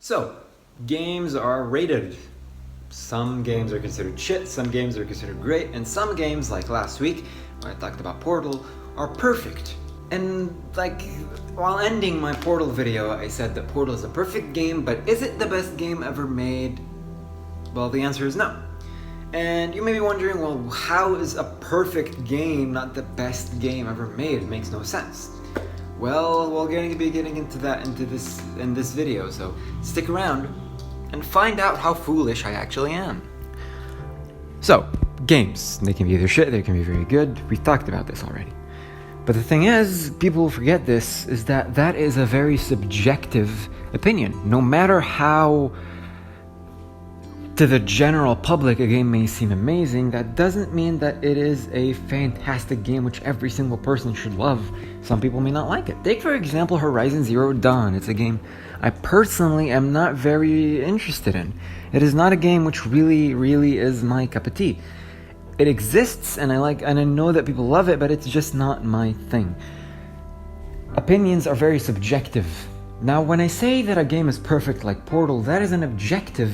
So, games are rated. Some games are considered shit, some games are considered great, and some games, like last week, when I talked about Portal, are perfect. And while ending my Portal video, I said that Portal is a perfect game, but is it the best game ever made? Well, the answer is no. And you may be wondering, well, how is a perfect game not the best game ever made? It makes no sense. Well, we're going to be getting into that in this video, so stick around and find out how foolish I actually am. So, games. They can be either shit, they can be very good. We've talked about this already. But the thing is, people forget this, is that is a very subjective opinion. No matter how to the general public a game may seem amazing, that doesn't mean that it is a fantastic game which every single person should love. Some people may not like it. Take for example Horizon Zero Dawn. It's a game I personally am not very interested in. It is not a game which really is my cup of tea. It exists and I know that people love it, but it's just not my thing. Opinions are very subjective. Now when I say that a game is perfect like Portal, that is an objective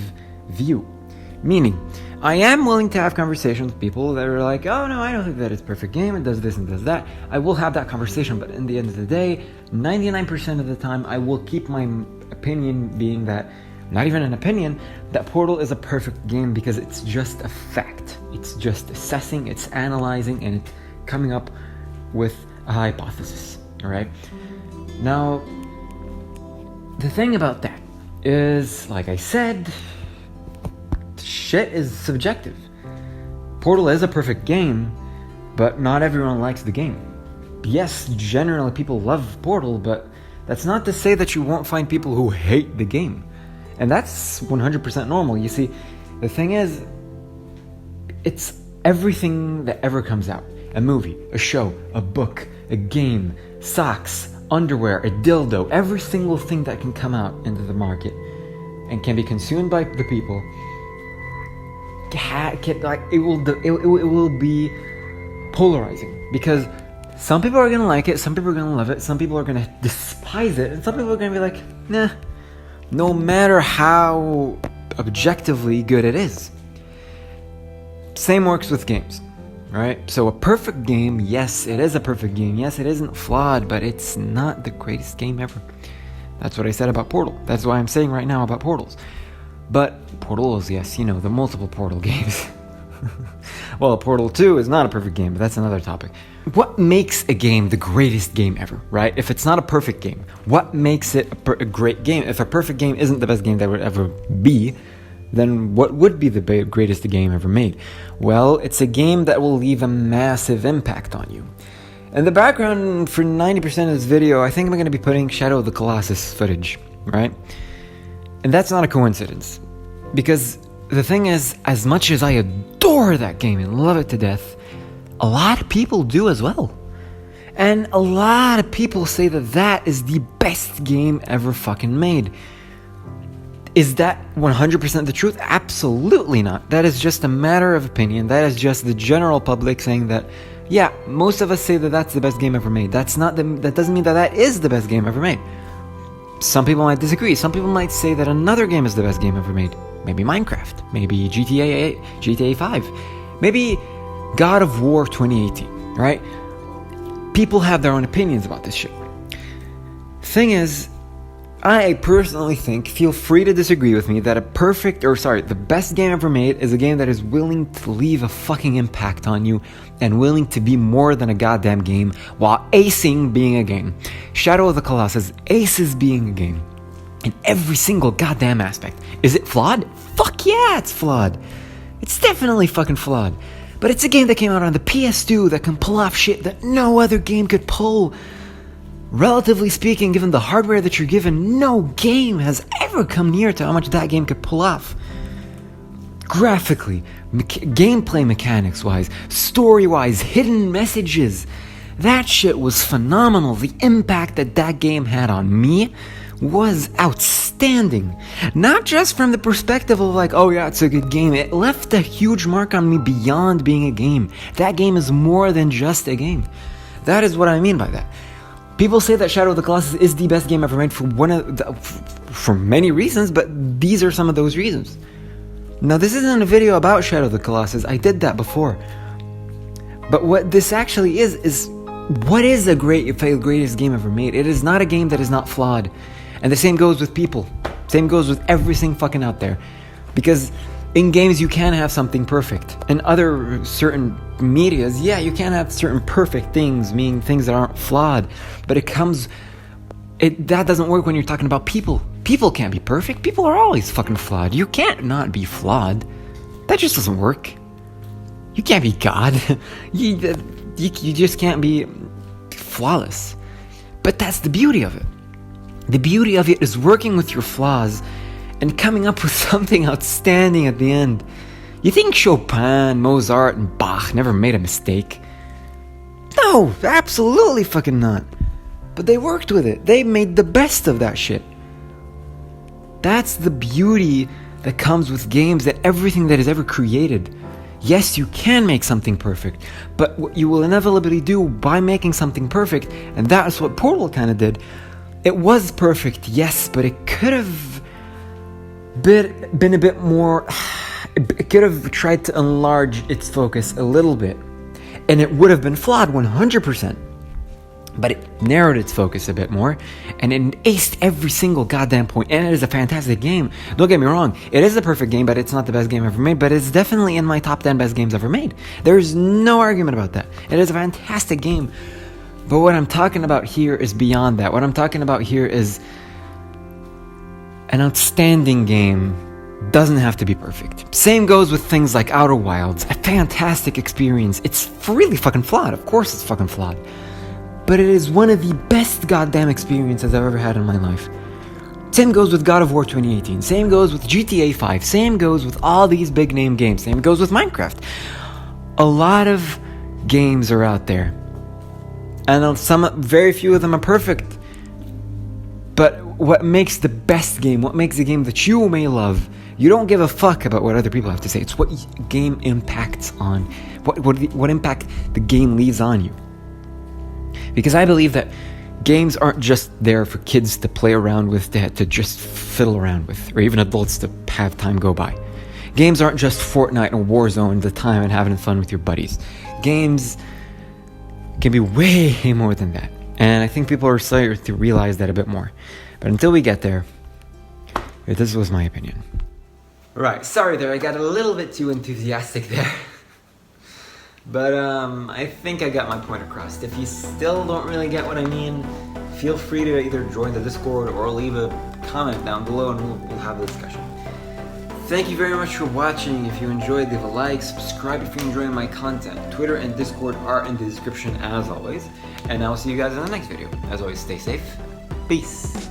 view. Meaning, I am willing to have conversations with people that are like, oh no, I don't think that it's a perfect game, it does this and does that. I will have that conversation, but in the end of the day, 99% of the time, I will keep my opinion being that, not even an opinion, that Portal is a perfect game because it's just a fact. It's just assessing, it's analyzing, and it's coming up with a hypothesis, alright? Now, the thing about that is, like I said, shit is subjective. Portal is a perfect game, but not everyone likes the game. Yes, generally people love Portal, but that's not to say that you won't find people who hate the game. And that's 100% normal. You see, the thing is, it's everything that ever comes out. A movie, a show, a book, a game, socks, underwear, a dildo, every single thing that can come out into the market and can be consumed by the people, it will be polarizing, because some people are gonna like it, some people are gonna love it, some people are gonna despise it, and some people are gonna be like, nah, no matter how objectively good it is. Same works with games, right? So a perfect game, yes, it is a perfect game, yes, it isn't flawed, but it's not the greatest game ever. That's what I said about Portal. That's why I'm saying right now about Portals. But Portals, yes, the multiple Portal games. Well, Portal 2 is not a perfect game, but that's another topic. What makes a game the greatest game ever, right? If it's not a perfect game, what makes it a great game? If a perfect game isn't the best game that would ever be, then what would be the greatest game ever made? Well, it's a game that will leave a massive impact on you. In the background for 90% of this video, I think I'm going to be putting Shadow of the Colossus footage, right? And that's not a coincidence, because the thing is, as much as I adore that game and love it to death, a lot of people do as well. And a lot of people say that that is the best game ever fucking made. Is that 100% the truth? Absolutely not. That is just a matter of opinion. That is just the general public saying that, yeah, most of us say that that's the best game ever made. That doesn't mean that that is the best game ever made. Some people might disagree. Some people might say that another game is the best game ever made. Maybe Minecraft. Maybe GTA 5. Maybe God of War 2018, right? People have their own opinions about this shit. Thing is, I personally feel free to disagree with me, that the best game ever made is a game that is willing to leave a fucking impact on you and willing to be more than a goddamn game while acing being a game. Shadow of the Colossus aces being a game in every single goddamn aspect. Is it flawed? Fuck yeah, it's flawed. It's definitely fucking flawed. But it's a game that came out on the PS2 that can pull off shit that no other game could pull. Relatively speaking, given the hardware that you're given, no game has ever come near to how much that game could pull off. Graphically, gameplay mechanics-wise, story-wise, hidden messages. That shit was phenomenal. The impact that game had on me was outstanding. Not just from the perspective of like, oh yeah, it's a good game. It left a huge mark on me beyond being a game. That game is more than just a game. That is what I mean by that. People say that Shadow of the Colossus is the best game ever made for for many reasons, but these are some of those reasons. Now, this isn't a video about Shadow of the Colossus. I did that before. But what this actually is what is the greatest game ever made? It is not a game that is not flawed. And the same goes with people. Same goes with everything fucking out there. Because in games you can have something perfect. In other certain medias, yeah, you can have certain perfect things, meaning things that aren't flawed. But that doesn't work when you're talking about people. People can't be perfect. People are always fucking flawed. You can't not be flawed. That just doesn't work. You can't be God. You just can't be flawless. But that's the beauty of it. The beauty of it is working with your flaws and coming up with something outstanding at the end. You think Chopin, Mozart, and Bach never made a mistake? No, absolutely fucking not. But they worked with it. They made the best of that shit. That's the beauty that comes with games, that everything that is ever created. Yes, you can make something perfect, but what you will inevitably do by making something perfect, and that is what Portal kind of did. It was perfect, yes, but it could have been a bit more. It could have tried to enlarge its focus a little bit, and it would have been flawed 100%. But it narrowed its focus a bit more, and it aced every single goddamn point, and it is a fantastic game. Don't get me wrong, it is a perfect game, but it's not the best game ever made, but it's definitely in my top 10 best games ever made. There's no argument about that. It is a fantastic game. But what I'm talking about here is beyond that. What I'm talking about here is an outstanding game doesn't have to be perfect. Same goes with things like Outer Wilds, a fantastic experience. It's really fucking flawed. Of course it's fucking flawed. But it is one of the best goddamn experiences I've ever had in my life. Same goes with God of War 2018. Same goes with GTA 5. Same goes with all these big name games. Same goes with Minecraft. A lot of games are out there. And very few of them are perfect. But what makes the best game, what makes a game that you may love, you don't give a fuck about what other people have to say. It's what game impacts on, what impact the game leaves on you. Because I believe that games aren't just there for kids to play around with, to just fiddle around with, or even adults to have time go by. Games aren't just Fortnite or Warzone, the time and having fun with your buddies. Games can be way more than that. And I think people are starting to realize that a bit more. But until we get there, this was my opinion. Right, sorry there, I got a little bit too enthusiastic there. But I think I got my point across. If you still don't really get what I mean, feel free to either join the Discord or leave a comment down below and we'll have a discussion. Thank you very much for watching. If you enjoyed, leave a like, subscribe if you're enjoying my content. Twitter and Discord are in the description as always. And I will see you guys in the next video. As always, stay safe. Peace.